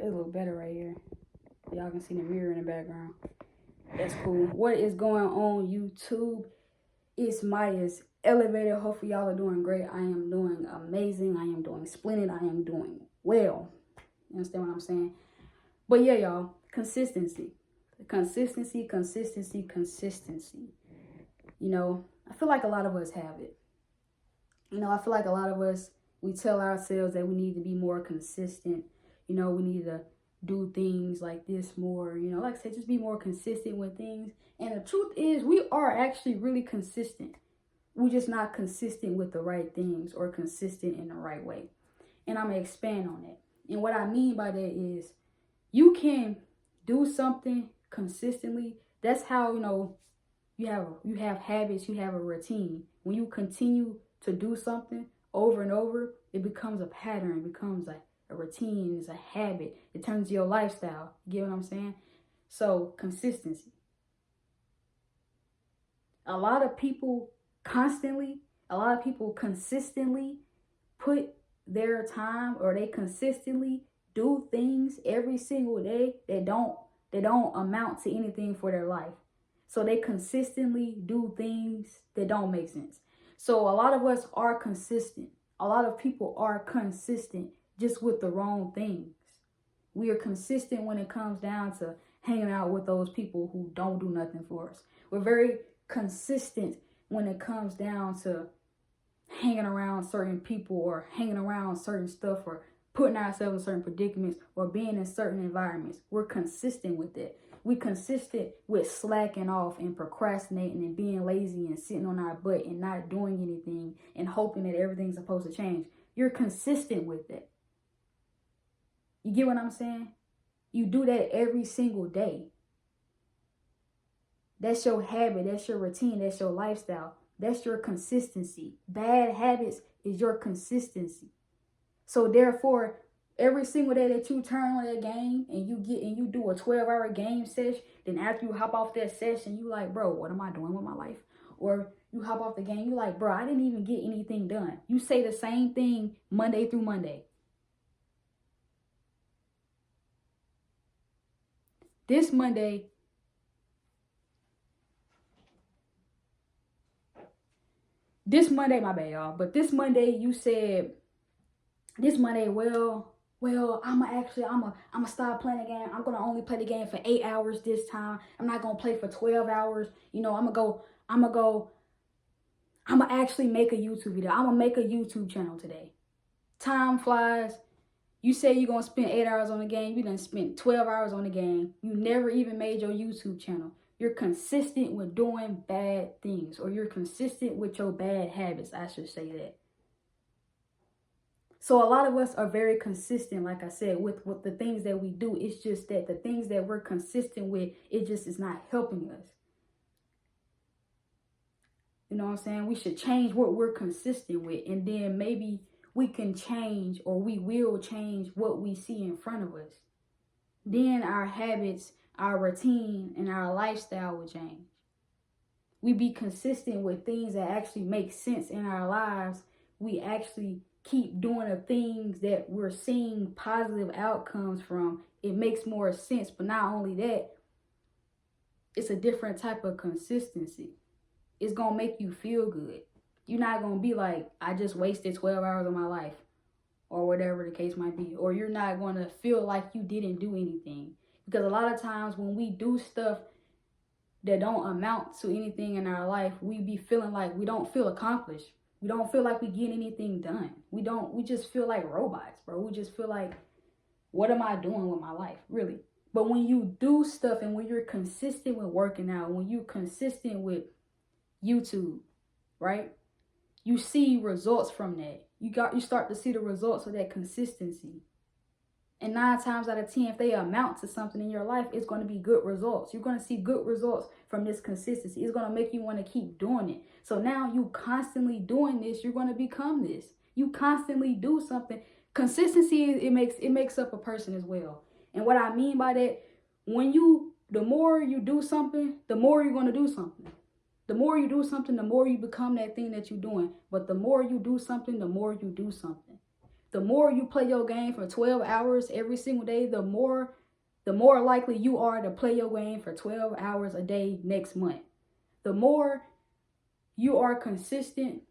It look better right here. Y'all can see the mirror in the background. That's cool. What is going on, YouTube? It's Maya's Elevator. Hopefully y'all are doing great. I am doing amazing. I am doing splendid. I am doing well. You understand what I'm saying? But yeah, y'all, consistency. Consistency. You know, I feel like a lot of us have it. You know, I feel like a lot of us, we tell ourselves that we need to be more consistent. You know, we need to do things like this more. You know, like I said, just be more consistent with things. And the truth is, we are actually really consistent. We're just not consistent with the right things or consistent in the right way. And I'm going to expand on that. And what I mean by that is you can do something consistently. That's how, you know, you have habits, you have a routine. When you continue to do something over and over, it becomes a pattern, it becomes a routine, it's a habit. It turns your lifestyle. You get what I'm saying? So, consistency. A lot of people consistently put their time, or they consistently do things every single day that don't amount to anything for their life. So they consistently do things that don't make sense. So a lot of us are consistent. A lot of people are consistent just with the wrong things. We are consistent when it comes down to hanging out with those people who don't do nothing for us. We're very consistent when it comes down to hanging around certain people or hanging around certain stuff or putting ourselves in certain predicaments or being in certain environments. We're consistent with it. We consistent with slacking off and procrastinating and being lazy and sitting on our butt and not doing anything and hoping that everything's supposed to change. You're consistent with it. You get what I'm saying? You do that every single day. That's your habit. That's your routine. That's your lifestyle. That's your consistency. Bad habits is your consistency. So therefore, every single day that you turn on that game and you do a 12-hour game session, then after you hop off that session, you like, bro, what am I doing with my life? Or you hop off the game, you like, bro, I didn't even get anything done. You say the same thing Monday through Monday. This Monday, my bad, y'all. But this Monday, you said, well, I'ma stop playing the game. I'm gonna only play the game for 8 hours this time. I'm not gonna play for 12 hours. You know, I'ma actually make a YouTube video. I'm gonna make a YouTube channel today. Time flies. You say you're gonna spend 8 hours on the game. You done spent 12 hours on the game. You never even made your YouTube channel. You're consistent with doing bad things, or you're consistent with your bad habits. I should say that. So a lot of us are very consistent, like I said, with the things that we do. It's just that the things that we're consistent with, it just is not helping us. You know what I'm saying? We should change what we're consistent with, and then maybe we can change, or we will change, what we see in front of us. Then our habits, our routine, and our lifestyle will change. We be consistent with things that actually make sense in our lives. We actually keep doing the things that we're seeing positive outcomes from. It makes more sense. But not only that, it's a different type of consistency. It's going to make you feel good. You're not going to be like, I just wasted 12 hours of my life, or whatever the case might be. Or you're not going to feel like you didn't do anything. Because a lot of times when we do stuff that don't amount to anything in our life, we be feeling like we don't feel accomplished. We don't feel like we get anything done. We just feel like robots, bro. We just feel like, what am I doing with my life, really? But when you do stuff, and when you're consistent with working out, when you're consistent with YouTube, right? You see results from that. You start to see the results of that consistency. And 9 times out of 10, if they amount to something in your life, it's going to be good results. You're going to see good results from this consistency. It's going to make you want to keep doing it. So now you constantly doing this, you're going to become this. You constantly do something. Consistency, it makes up a person as well. And what I mean by that, the more you do something, the more you're going to do something. The more you do something, the more you become that thing that you're doing. But the more you do something, the more you do something. The more you play your game for 12 hours every single day, the more likely you are to play your game for 12 hours a day next month. The more you are consistent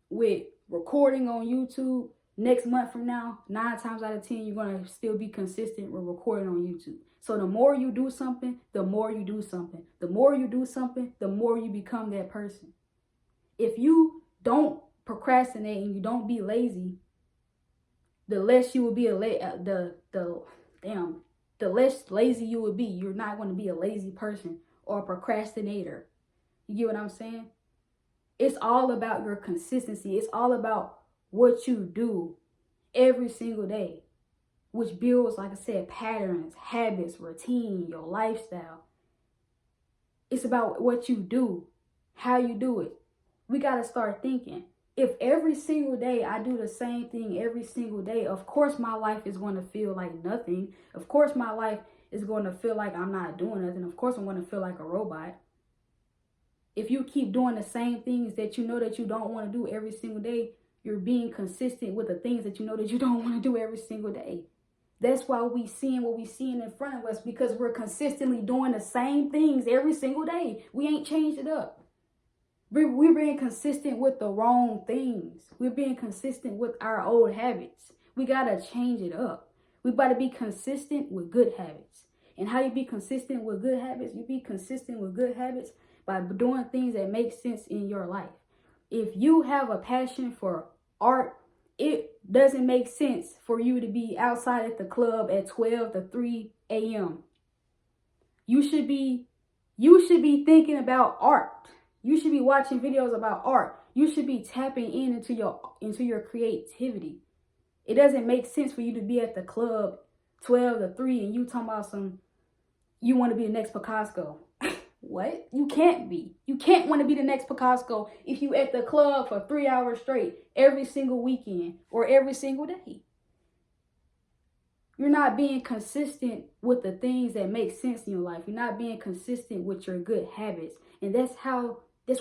with recording on YouTube, next month from now, 9 times out of 10, you're going to still be consistent with recording on YouTube. So the more you do something, the more you do something. The more you do something, the more you become that person. If you don't procrastinate and you don't be lazy, the less you will be the less lazy you will be. You're not going to be a lazy person or a procrastinator. You get what I'm saying? It's all about your consistency. It's all about what you do every single day, which builds, like I said, patterns, habits, routine, your lifestyle. It's about what you do, how you do it. We got to start thinking. If every single day I do the same thing every single day, of course my life is going to feel like nothing. Of course my life is going to feel like I'm not doing nothing. Of course I'm going to feel like a robot. If you keep doing the same things that you know that you don't want to do every single day, you're being consistent with the things that you know that you don't want to do every single day. That's why we seeing what we seeing in front of us, because we're consistently doing the same things every single day. We ain't changed it up. We're being consistent with the wrong things. We're being consistent with our old habits. We got to change it up. We got to be consistent with good habits. And how you be consistent with good habits? You be consistent with good habits by doing things that make sense in your life. If you have a passion for art, it doesn't make sense for you to be outside at the club at 12 to 3 a.m. You should be thinking about art. You should be watching videos about art. You should be tapping into your creativity. It doesn't make sense for you to be at the club 12 to 3 and you talking about you want to be the next Picasso. What? You can't be. You can't want to be the next Picasso if you at the club for 3 hours straight every single weekend or every single day. You're not being consistent with the things that make sense in your life. You're not being consistent with your good habits. And that's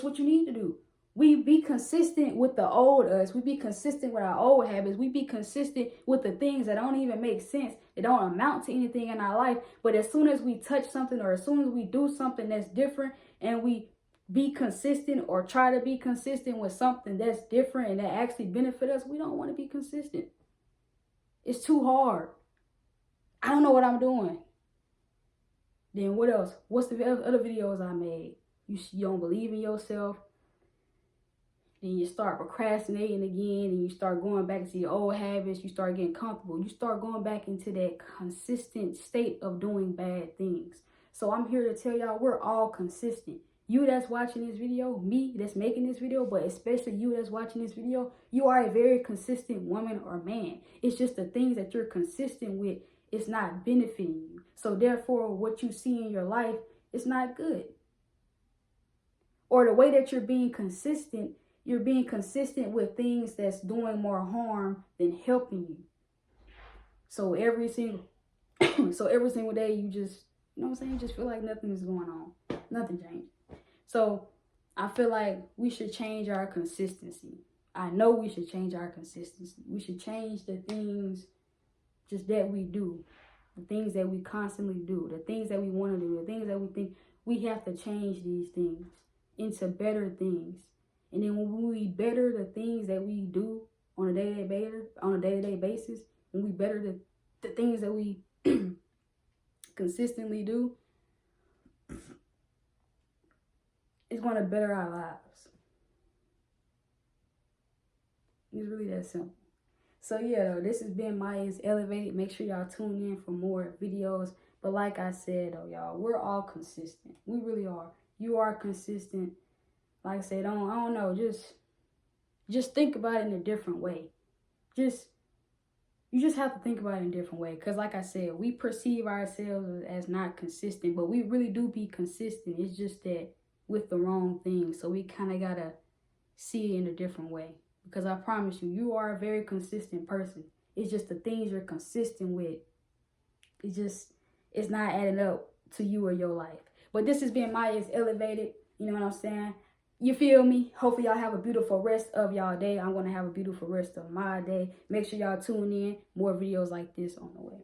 what you need to do. We be consistent with the old us. We be consistent with our old habits. We be consistent with the things that don't even make sense. They don't amount to anything in our life. But as soon as we touch something or as soon as we do something that's different and we be consistent or try to be consistent with something that's different and that actually benefit us, we don't want to be consistent. It's too hard. I don't know what I'm doing. Then what else? What's the other videos I made? You don't believe in yourself. Then you start procrastinating again, and you start going back to your old habits. You start getting comfortable. You start going back into that consistent state of doing bad things. So I'm here to tell y'all, we're all consistent. You that's watching this video, me that's making this video, but especially you that's watching this video, you are a very consistent woman or man. It's just the things that you're consistent with, it's not benefiting you. So therefore, what you see in your life is not good. Or the way that you're being consistent with things that's doing more harm than helping you. So every single day you just, you know what I'm saying, you just feel like nothing is going on. Nothing changed. So I feel like we should change our consistency. I know we should change our consistency. We should change the things just that we do. The things that we constantly do. The things that we want to do. The things that we think. We have to change these things into better things. And then when we better the things that we do on a day-to-day basis, when we better the things that we consistently do, it's going to better our lives. It's really that simple. So yeah, though, this has been Maya's Elevated. Make sure y'all tune in for more videos. But like I said, though, y'all, we're all consistent. We really are. You are consistent. Like I said, I don't know. Just think about it in a different way. You just have to think about it in a different way. Because like I said, we perceive ourselves as not consistent, but we really do be consistent. It's just that with the wrong things. So we kind of got to see it in a different way. Because I promise you, you are a very consistent person. It's just the things you're consistent with. It's not adding up to you or your life. But this has been Maya's Elevated. You know what I'm saying? You feel me? Hopefully y'all have a beautiful rest of y'all day. I'm going to have a beautiful rest of my day. Make sure y'all tune in. More videos like this on the way.